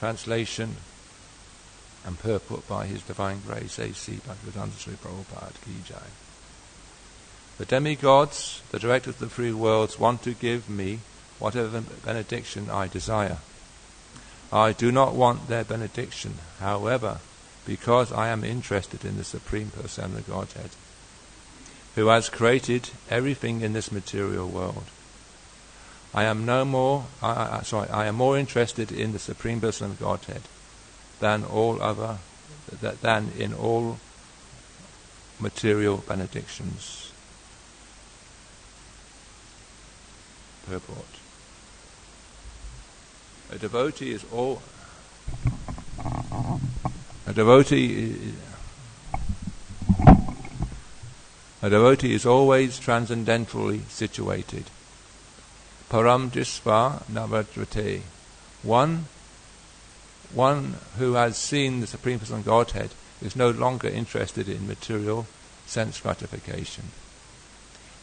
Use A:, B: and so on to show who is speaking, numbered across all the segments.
A: Translation and purport by His Divine Grace A.C. Bhaktivedanta Sri Prabhupada Ki Jai. The demigods, the directors of the three worlds, want to give me whatever benediction I desire. I do not want their benediction, however, because I am interested in the Supreme Person of the Godhead, who has created everything in this material world. I am more interested in the Supreme Person of the Godhead than in all material benedictions. Purport. A devotee is always transcendentally situated. Param Drisva Navadrate. One who has seen the Supreme Person of Godhead is no longer interested in material sense gratification.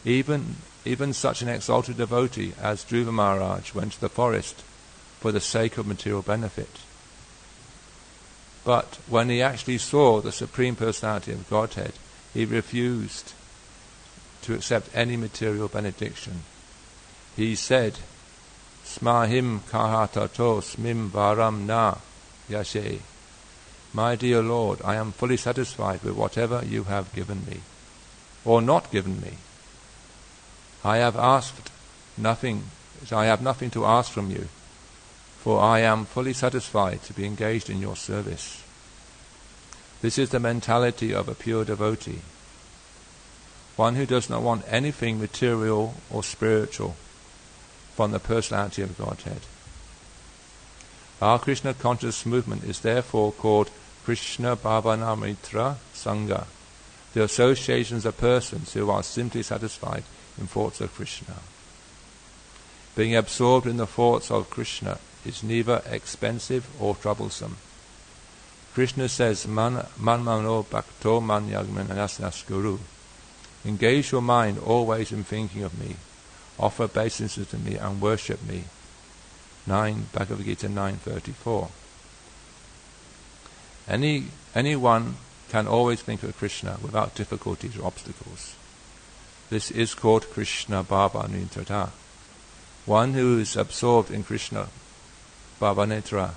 A: Even such an exalted devotee as Dhruva Maharaj went to the forest for the sake of material benefit. But when he actually saw the Supreme Personality of Godhead, he refused to accept any material benediction. He said, Smahim kahatato smim varam na yashe. My dear Lord, I am fully satisfied with whatever you have given me, or not given me. I have nothing to ask from you, for I am fully satisfied to be engaged in your service. This is the mentality of a pure devotee, one who does not want anything material or spiritual from the personality of Godhead. Our Krishna conscious movement is therefore called Krishna Bhavana Mitra Sangha, the associations of persons who are simply satisfied in thoughts of Krishna. Being absorbed in the thoughts of Krishna is neither expensive or troublesome. Krishna says, Man mano bhakto man yagmanasnas guru. Engage your mind always in thinking of me. Offer obeisances to me and worship me. 9 Bhagavad Gita 9:34. Anyone can always think of Krishna without difficulties or obstacles. This is called Krishna Bhavanitra. One who is absorbed in Krishna Bhavanitra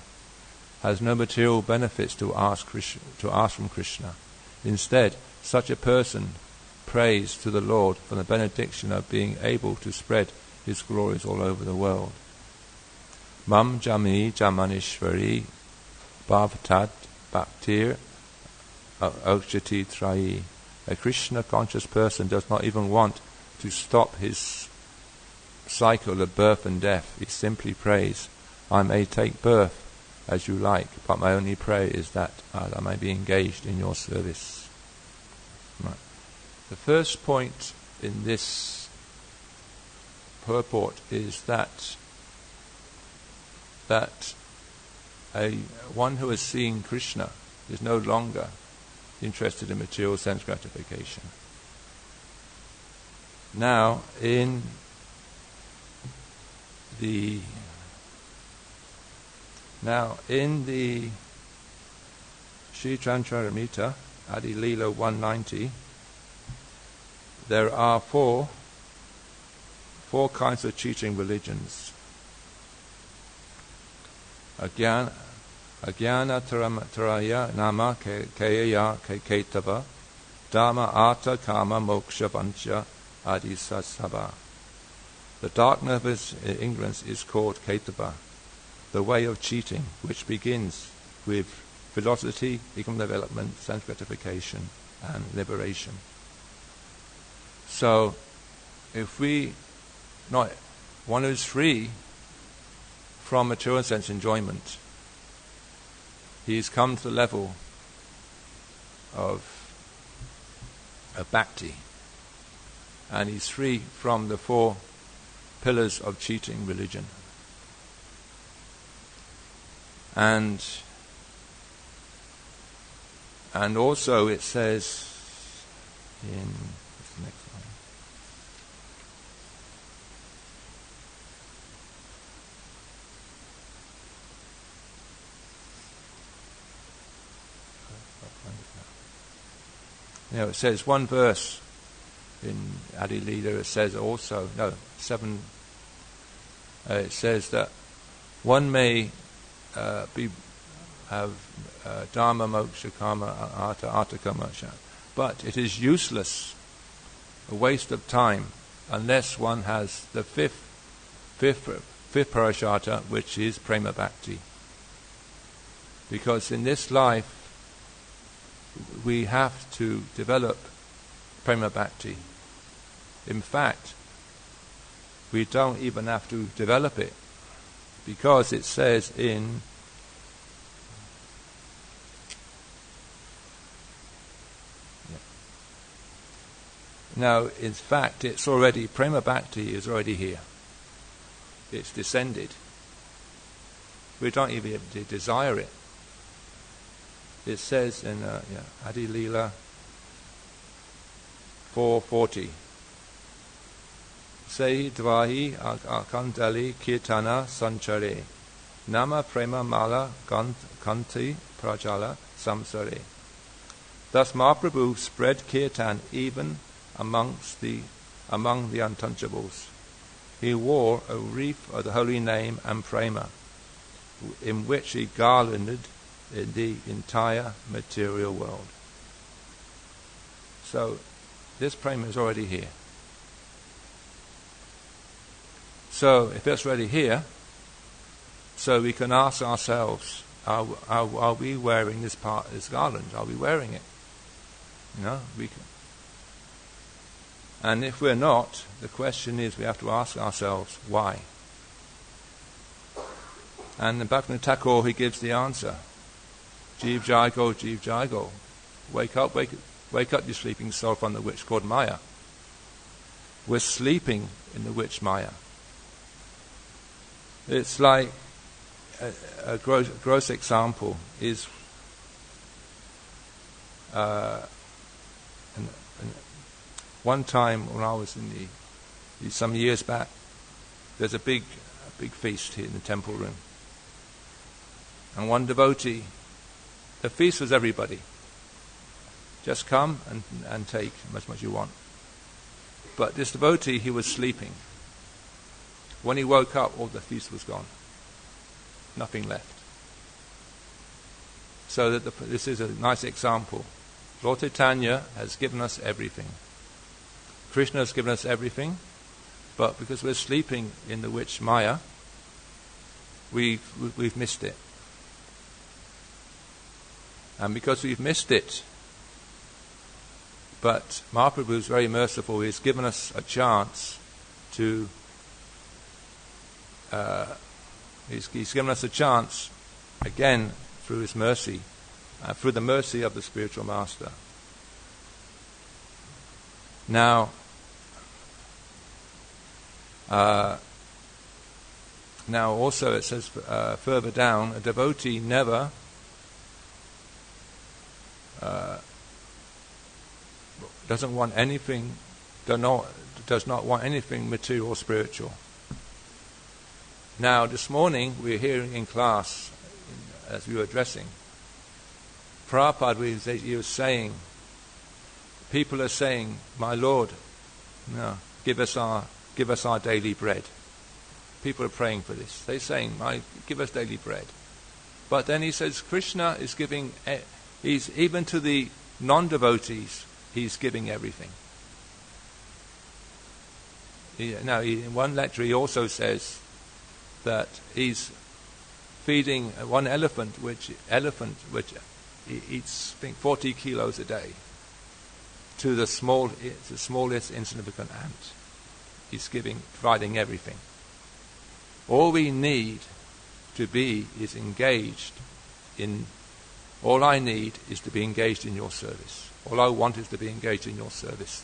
A: has no material benefits to ask from Krishna. Instead, such a person prays to the Lord for the benediction of being able to spread His glories all over the world. Mam Jami Jamanishvari Bhavtat Bhaktir Aukshati Trayi. A Krishna conscious person does not even want to stop his cycle of birth and death. He simply prays, I may take birth as you like, but my only prayer is that I may be engaged in your service. Right. The first point in this purport is that one who has seen Krishna is no longer interested in material sense gratification. Now, in the Sri Chancharamita, Adi Leela 190, there are four kinds of cheating religions. Agyana taraya nama kaya ketava dharma artha kama moksha vancha adisasabha. The darkness of ignorance is called ketava, the way of cheating, which begins with philosophy, economic development, sense gratification, and liberation. So, if one who's free from material sense enjoyment, he's come to the level of bhakti, and he's free from the 4 pillars of cheating religion. And also it says in what's the next line? It says one verse in Adi Leela, it says also, it says that one may have dharma, moksha, karma, artha, kama, but it is useless, a waste of time, unless one has the fifth parashata, which is prema bhakti. Because in this life we have to develop prema bhakti. In fact, we don't even have to develop it, because it says in now, in fact, it's already, prema bhakti is already here. It's descended. We don't even desire it. It says in Adi Leela 4:40, Sei dvahi akandali kirtana sanchare, nama prema mala kanti prajala samsare. Thus Mahaprabhu spread kirtan even among the untouchables. He wore a wreath of the holy name and prema, in which he garlanded in the entire material world. So this prema is already here. So if it's already here, so we can ask ourselves, are we wearing this garland? Are we wearing it? We can. And if we're not, the question is, we have to ask ourselves, why? And in Bhaktivinoda Thakur, he gives the answer. Jeev Jaigo. Wake up, you sleeping soul, from the witch called Maya. We're sleeping in the witch Maya. It's like a gross example is one time when I was some years back, there's a big feast here in the temple room. And one devotee, the feast was everybody. Just come and take as much as you want. But this devotee, he was sleeping. When he woke up, all the feast was gone. Nothing left. So this is a nice example. Lord Chaitanya has given us everything. Krishna has given us everything, but because we're sleeping in the witch Maya, we've missed it. And because we've missed it, but Mahaprabhu is very merciful. He's given us a chance to. He's given us a chance again through His mercy, through the mercy of the spiritual master. Now, also it says further down, a devotee never doesn't want anything, does not want anything material or spiritual. Now, this morning we were hearing in class, as we were addressing, Prabhupada, he was saying, people are saying, "My Lord, give us our daily bread." People are praying for this. They're saying, "Give us daily bread." But then he says, Krishna is giving. He's even to the non-devotees, he's giving everything. In one lecture, he also says that he's feeding one elephant, which eats, I think, 40 kilos a day, to the smallest insignificant ant. He's providing everything. All we need to be is engaged in. All I need is to be engaged in your service. All I want is to be engaged in your service.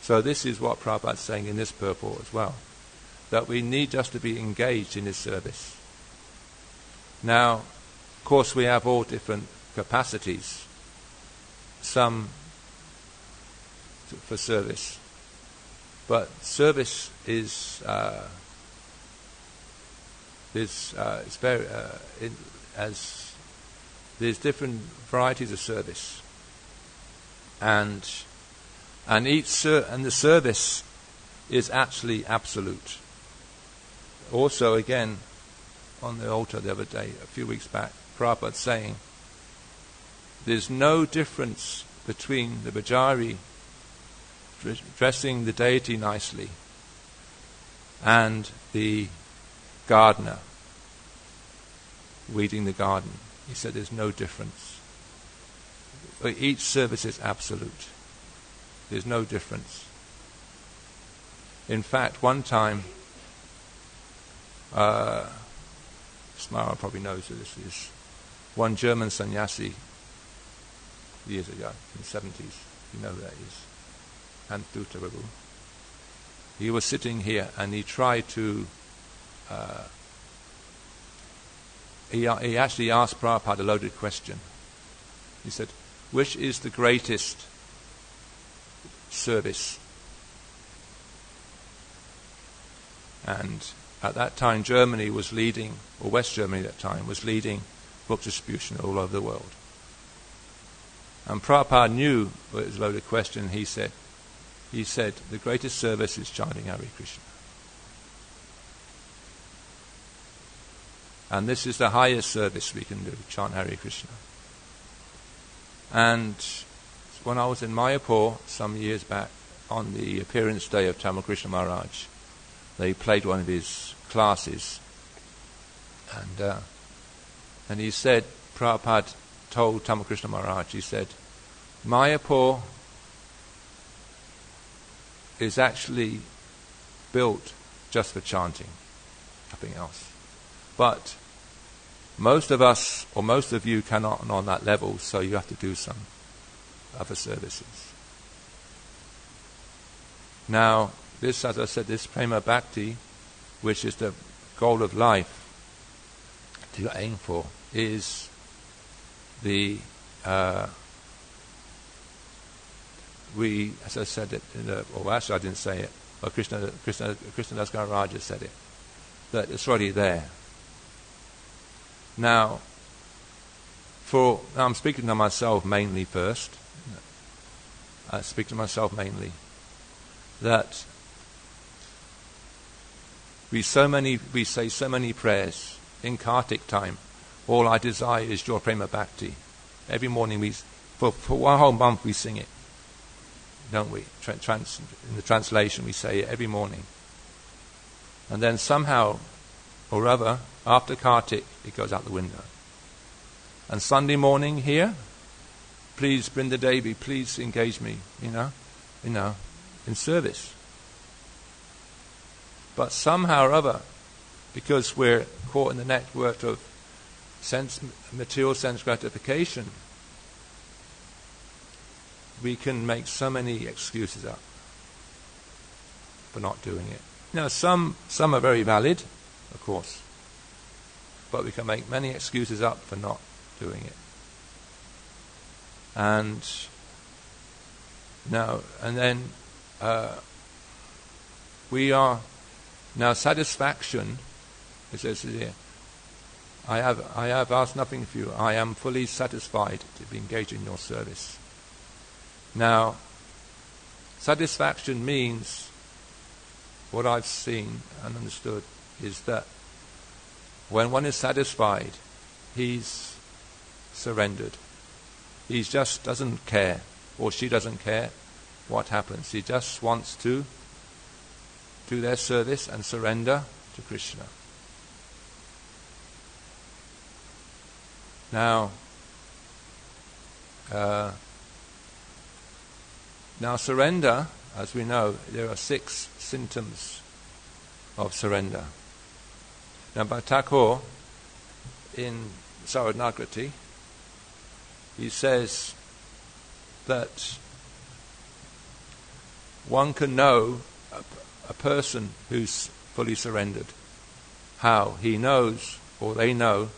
A: So this is what Prabhupada is saying in this purport as well, that we need just to be engaged in His service. Now, of course, we have all different capacities. Some for service, but service is very as there's different varieties of service. and the service is actually absolute. Also, again, on the altar the other day, a few weeks back, Prabhupada saying, there's no difference between the Bajari dressing the deity nicely and the gardener weeding the garden. He said there's no difference. But each service is absolute. There's no difference. In fact, one time, Smara probably knows who this is, one German sannyasi years ago, in the 70s, you know who that is, Antuta Prabhu. He was sitting here and he tried to, he actually asked Prabhupada a loaded question. He said, which is the greatest service? And at that time Germany was leading, or West Germany at that time, was leading book distribution all over the world. And Prabhupada knew it was a loaded question. He said, the greatest service is chanting Hare Krishna. And this is the highest service we can do, chant Hare Krishna. And when I was in Mayapur some years back, on the appearance day of Tamal Krishna Maharaj, they played one of his classes. And he said, Prabhupada told Tamal Krishna Maharaj, he said, Mayapur is actually built just for chanting, nothing else. But most of us, or most of you, cannot on that level, so you have to do some other services. Now, this, as I said, this Prema Bhakti, which is the goal of life to aim for, is the as I said it, or actually I didn't say it, but Krishna Das Garaja said it, that it's already there. Now, I'm speaking to myself mainly first. I speak to myself mainly. That we say so many prayers in Kartik time. All I desire is your Prema Bhakti. Every morning for one whole month we sing it, don't we? In the translation we say it every morning. And then somehow or other, after Kartik, it goes out the window. And Sunday morning here, please, Brinda Devi, please engage me, in service. But somehow or other, because we're caught in the network of material sense gratification, we can make so many excuses up for not doing it. Now, some are very valid, of course, but we can make many excuses up for not doing it. And then we are now satisfaction. It says here, I have asked nothing of you. I am fully satisfied to be engaged in your service. Now, satisfaction means, what I've seen and understood is that when one is satisfied, he's surrendered. He just doesn't care, or she doesn't care what happens. He just wants to do their service and surrender to Krishna. Now, surrender, as we know, there are 6 symptoms of surrender. Now, by Thakur, in Saradnagrati, he says that one can know a person who's fully surrendered. How? He knows, or they know,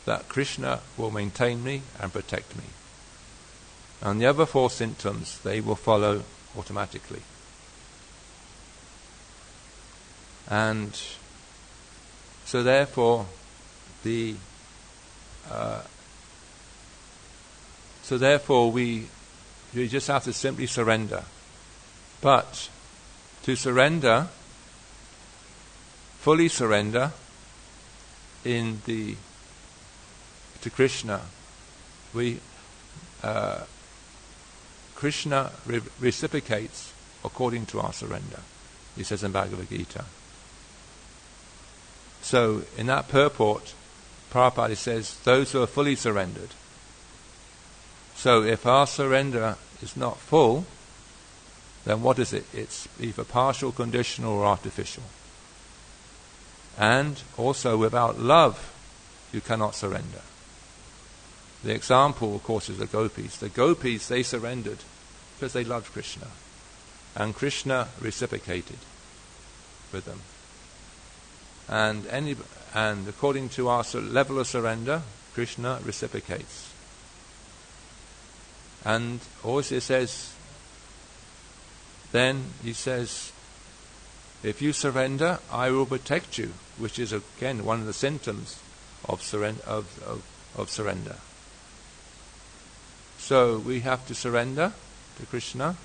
A: that Krishna will maintain me and protect me. And the other 4 symptoms, they will follow automatically. And so therefore we You just have to simply surrender. But to surrender, fully surrender to Krishna, Krishna reciprocates according to our surrender, he says in Bhagavad Gita. So in that purport, Prabhupada says, those who are fully surrendered. So if our surrender is not full, then what is it? It's either partial, conditional, or artificial. And also without love, you cannot surrender. The example, of course, is the gopis. The gopis, they surrendered because they loved Krishna. And Krishna reciprocated with them. And according to our level of surrender, Krishna reciprocates. And also it says, then he says, if you surrender, I will protect you, which is again one of the symptoms of surrender. So we have to surrender to Krishna.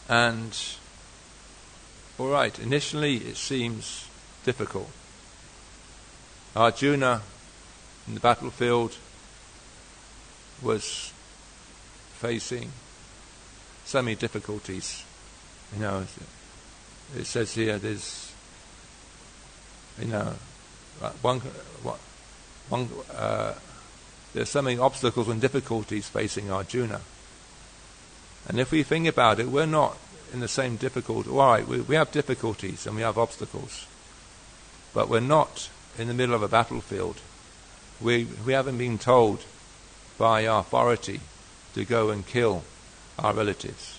A: And all right, initially it seems difficult. Arjuna in the battlefield was facing so many difficulties. You know, it says here there's, you know, there's so many obstacles and difficulties facing Arjuna. And if we think about it, we're not in the same difficulty. All right, we have difficulties and we have obstacles, but we're not in the middle of a battlefield. We haven't been told by our authority to go and kill our relatives.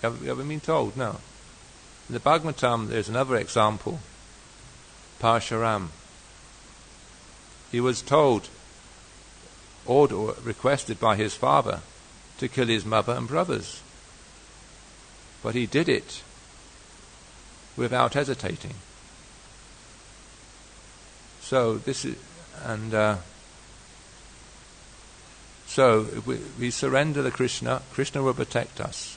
A: We haven't been told, no. In the Bhagavatam, there's another example. Parshuram. He was told, requested by his father, to kill his mother and brothers. But he did it without hesitating. So this is, and so if we surrender to Krishna, Krishna will protect us.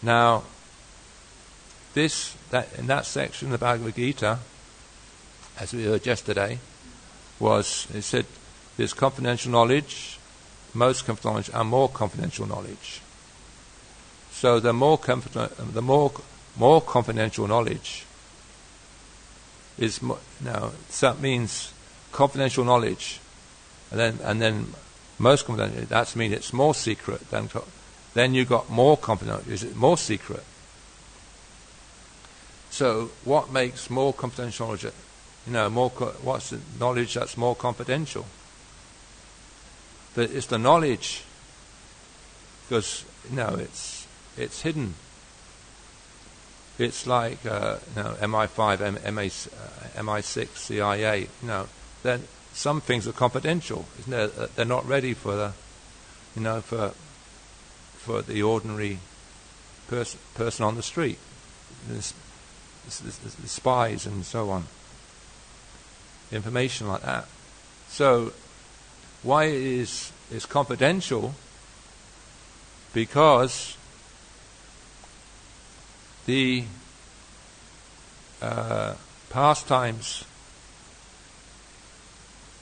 A: Now, in that section of the Bhagavad Gita, as we heard yesterday, it said there's confidential knowledge, most confidential knowledge, and more confidential knowledge. So the more confidential knowledge is now. So that means confidential knowledge, and then most confidential. That means it's more secret than. Then you got more confidential. Is it more secret? So what makes more confidential knowledge? You know, what's the knowledge that's more confidential? But it's the knowledge, because it's hidden. It's like MI5, MI6, CIA. Then some things are confidential. Isn't it? They're not ready for for the ordinary person on the street. The spies and so on. Information like that. So why is confidential? Because the pastimes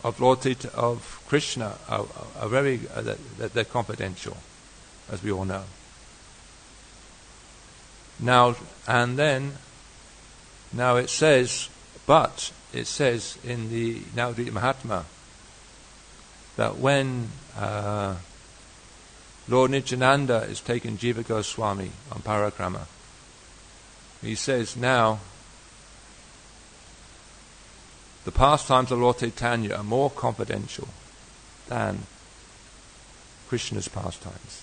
A: of of Krishna are very they're confidential, as we all know. Now it says in the Navadvip Mahatma that when Lord Nityananda is taking Jiva Goswami on Parikrama, he says now the pastimes of Lord Chaitanya are more confidential than Krishna's pastimes,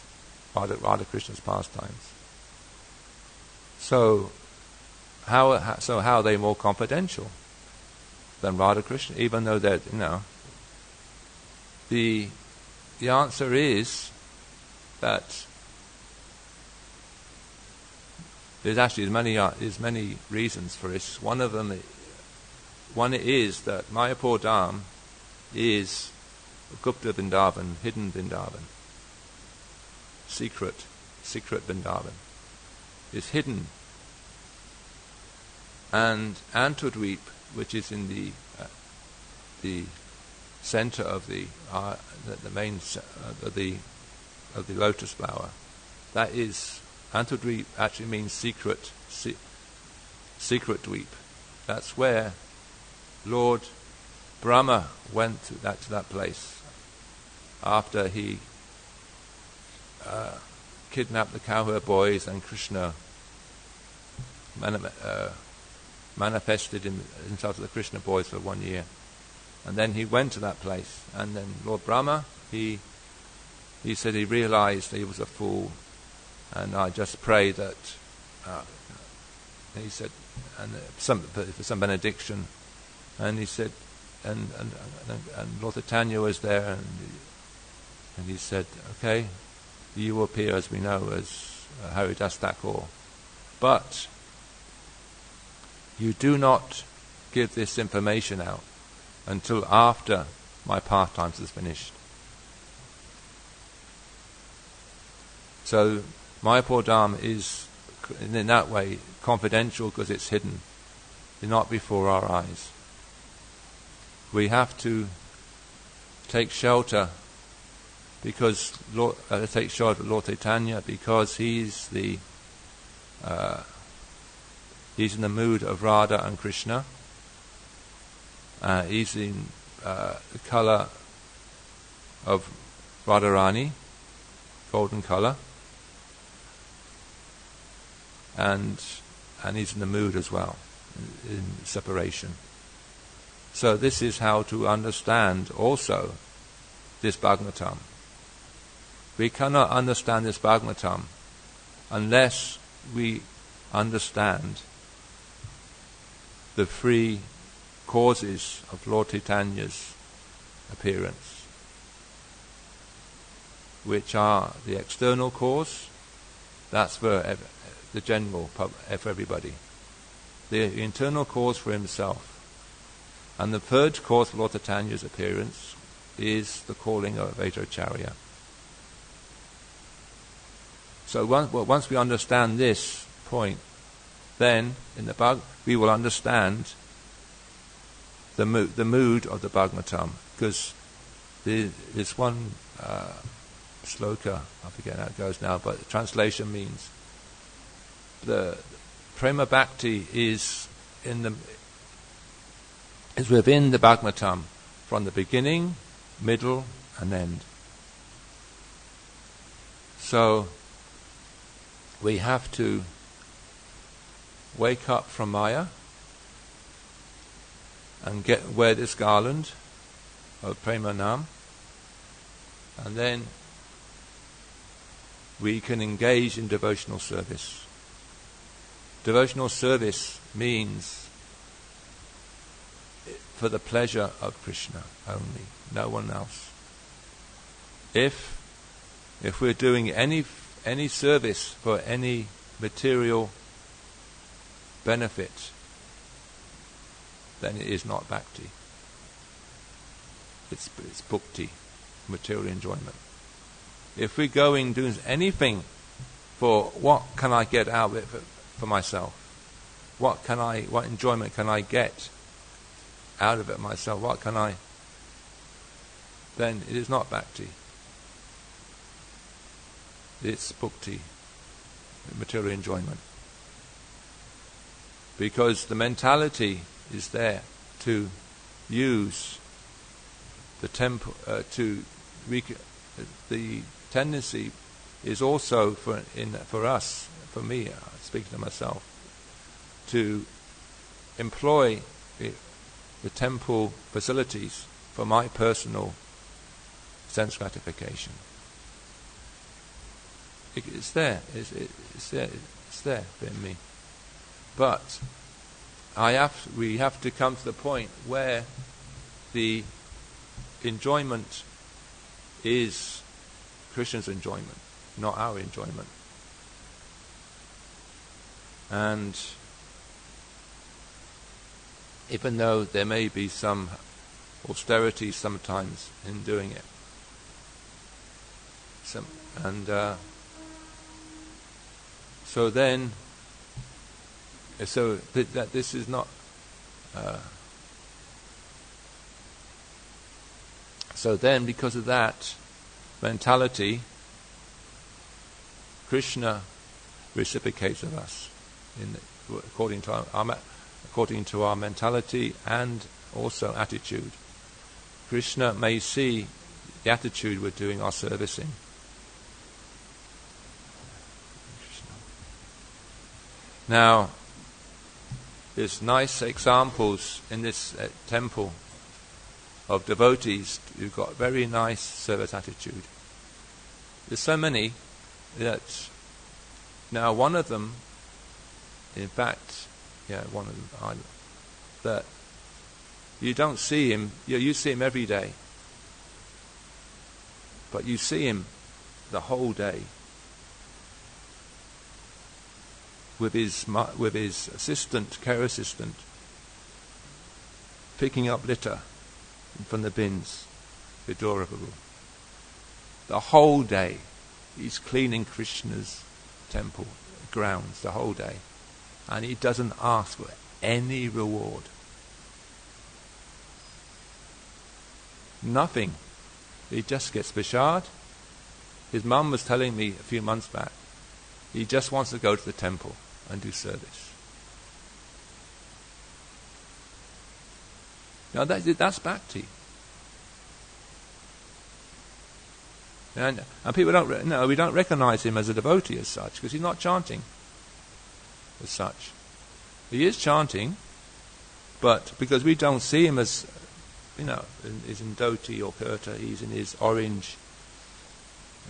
A: Radha Krishna's pastimes. So how are they more confidential than Radha Krishna? Even though they're the answer is that there's many reasons for this. One is that Mayapur Dham is Gupta Vrindavan, hidden Vrindavan. Secret Vrindavan is hidden. And Antudweep, which is in the center of the main of the lotus flower, that is Antudweep actually means secret dweep. That's where Lord Brahma went to that place after he kidnapped the cowherd boys, and Krishna manifested himself to the Krishna boys for 1 year. And then he went to that place, and then Lord Brahma, he said he realized he was a fool, and I just pray that he said, and for some benediction, and he said, and Lord Chaitanya was there, and he said, okay, you appear, as we know, as Haridas Thakur, but you do not give this information out until after my pastimes is finished. So Mayapur Dham is, in that way, confidential because it's hidden. It's not before our eyes. We have to take shelter because Lord Chaitanya, because he's in the mood of Radha and Krishna. He's in the colour of Radharani, golden colour, and he's in the mood as well, in separation. So this is how to understand also this Bhagavatam. We cannot understand this Bhagavatam unless we understand the three causes of Lord Chaitanya's appearance, which are the external cause, that's for the general public, for everybody, the internal cause for himself, and the third cause for Lord Chaitanya's appearance is the calling of Vairacharya. So once we understand this point, then in the we will understand the mood of the Bhagavatam, because there's one sloka, I forget how it goes now, but the translation means the prema bhakti is within the Bhagavatam from the beginning, middle, and end. So we have to wake up from Maya and wear this garland of Prema Nam, and then we can engage in devotional service. Devotional service means for the pleasure of Krishna only, no one else. If we're doing any service for any material benefit, then it is not bhakti. It's bhukti, material enjoyment. If we're doing anything for what can I get out of it for myself, what enjoyment can I get out of it myself, then it is not bhakti. It's bhukti, material enjoyment. Because the mentality is there to use the temple, the tendency is also for us, for me, speaking to myself, to employ the temple facilities for my personal sense gratification. It's there in me. But we have to come to the point where the enjoyment is Krishna's enjoyment, not our enjoyment. And even though there may be some austerity sometimes in doing it. So that this is not. So then, because of that mentality, Krishna reciprocates of us according to our mentality and also attitude. Krishna may see the attitude we're doing our servicing. Now, there's nice examples in this temple of devotees who've got very nice service attitude. There's so many that now one of them, in fact, that you don't see him, you see him every day, but you see him the whole day with his assistant, care assistant, picking up litter from the bins, Vidura Prabhu. The whole day he's cleaning Krishna's temple grounds the whole day, and he doesn't ask for any reward. Nothing. He just gets prasad. His mum was telling me a few months back, he just wants to go to the temple and do service. Now that's bhakti. And people we don't recognize him as a devotee as such, because he's not chanting as such. He is chanting, but because we don't see him as, he's in dhoti or kurta, he's in his orange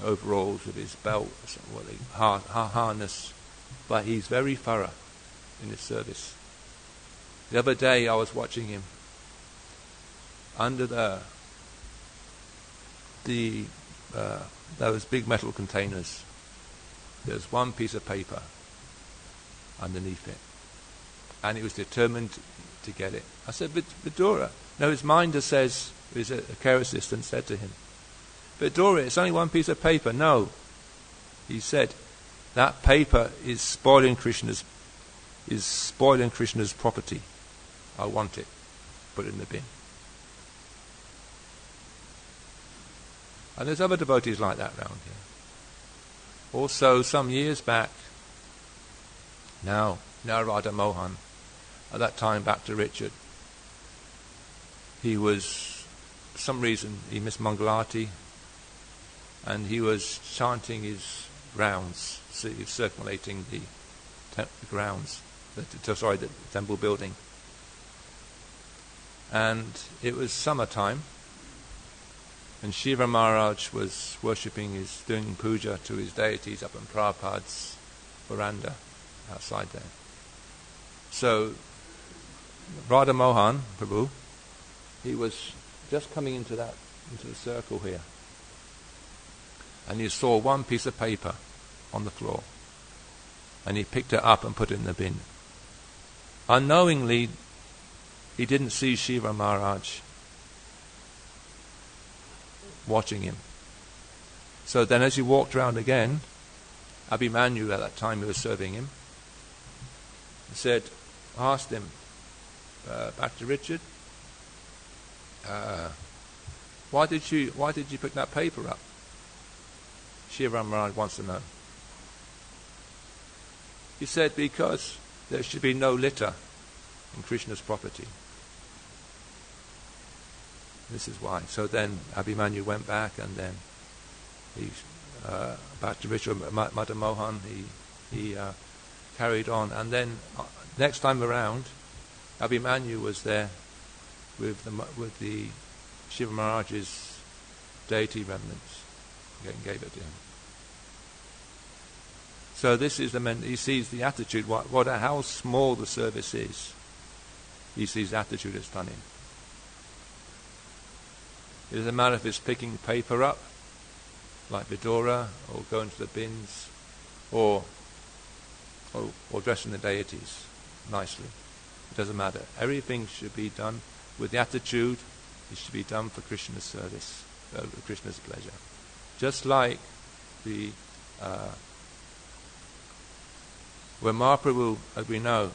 A: overalls with his belt, harness, but he's very thorough in his service. The other day I was watching him under those big metal containers. There's one piece of paper underneath it, and he was determined to get it. I said, Vidura. No, his minder says, his care assistant said to him, Vidura, it's only one piece of paper. No, he said, that paper is spoiling Krishna's property. I want it. Put it in the bin. And there's other devotees like that around here. Also, some years back, now Radha Mohan, at that time back to Richard, he was, for some reason, he missed Mangalati, and he was chanting his rounds, circulating the grounds, the temple building. And it was summertime, and Shiva Maharaj was doing puja to his deities up in Prabhupada's veranda outside there. So Radha Mohan Prabhu, he was just coming into the circle here, and he saw one piece of paper on the floor, and he picked it up and put it in the bin. Unknowingly, he didn't see Shiva Maharaj watching him. So then as he walked around again, Abhimanyu at that time who was serving him, asked him, back to Richard, why did you pick that paper up? Shiva Maharaj wants to know. He said, because there should be no litter in Krishna's property. This is why. So then Abhimanyu went back, and then he back to Richard Madan Mohan. He carried on, and then next time around, Abhimanyu was there with the Shiva Maharaj's deity remnants, and gave it to him. So this is he sees the attitude. How small the service is, he sees the attitude it's done in. It doesn't matter if it's picking paper up, like Vidura, or going to the bins, or dressing the deities nicely. It doesn't matter. Everything should be done with the attitude It should be done for Krishna's service, Krishna's pleasure. Just like the when Mahaprabhu, as we know,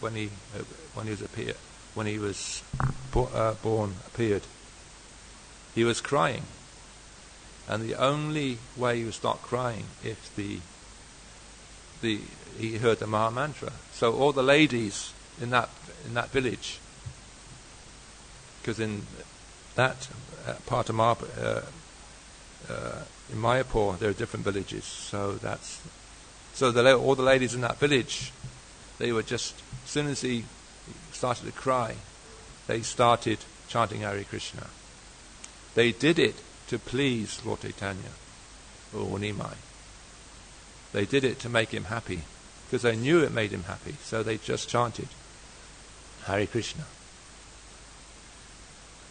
A: when he was born, appeared, he was crying, and the only way he would stop crying if he heard the Maha Mantra. So all the ladies in that village, because in that part of in Mayapur there are different villages, so all the ladies in that village, they were just, as soon as he started to cry, they started chanting Hare Krishna. They did it to please Lord Chaitanya or Nimai. They did it to make him happy, because they knew it made him happy, so they just chanted Hare Krishna.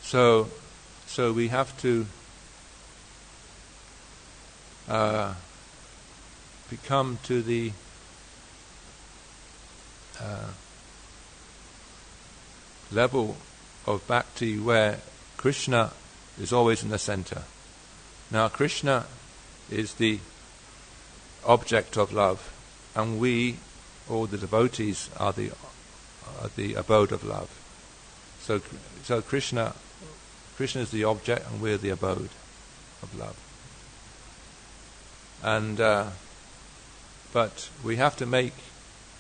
A: So we have to come to the level of bhakti where Krishna is always in the center. Now Krishna is the object of love, and we, all the devotees, are the abode of love. So Krishna is the object, and we're the abode of love. And but we have to make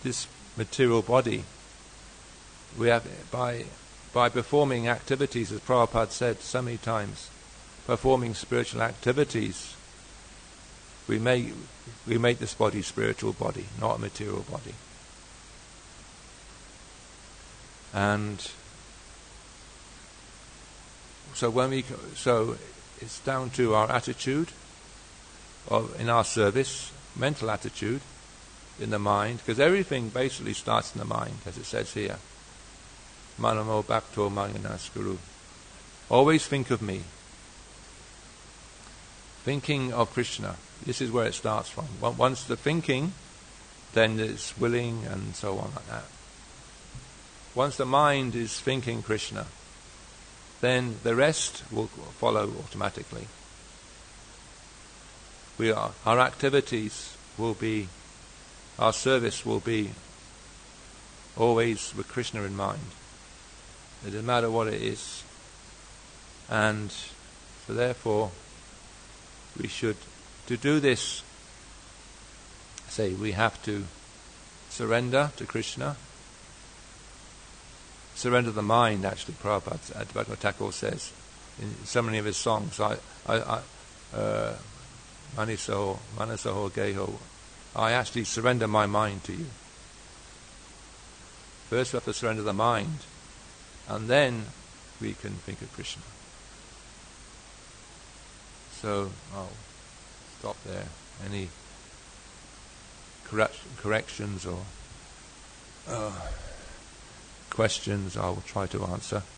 A: this material body. We have by performing activities, as Prabhupada said so many times, performing spiritual activities, we make this body spiritual body, not a material body. And so it's down to our attitude in our service, mental attitude in the mind, because everything basically starts in the mind, as it says here. Manamo bhakto manganaskuru. Always think of me. Thinking of Krishna. This is where it starts from. Once the thinking, then it's willing and so on like that. Once the mind is thinking Krishna, then the rest will follow automatically. Our activities will be, our service will be always with Krishna in mind. It doesn't matter what it is. And so therefore, we should, to do this, we have to surrender to Krishna. Surrender the mind, actually, Prabhupada, Bhaktivinoda Thakur says in so many of his songs. Manisaho Geho. I actually surrender my mind to you. First we have to surrender the mind, and then we can think of Krishna. So I'll stop there. Any corrections or questions I will try to answer.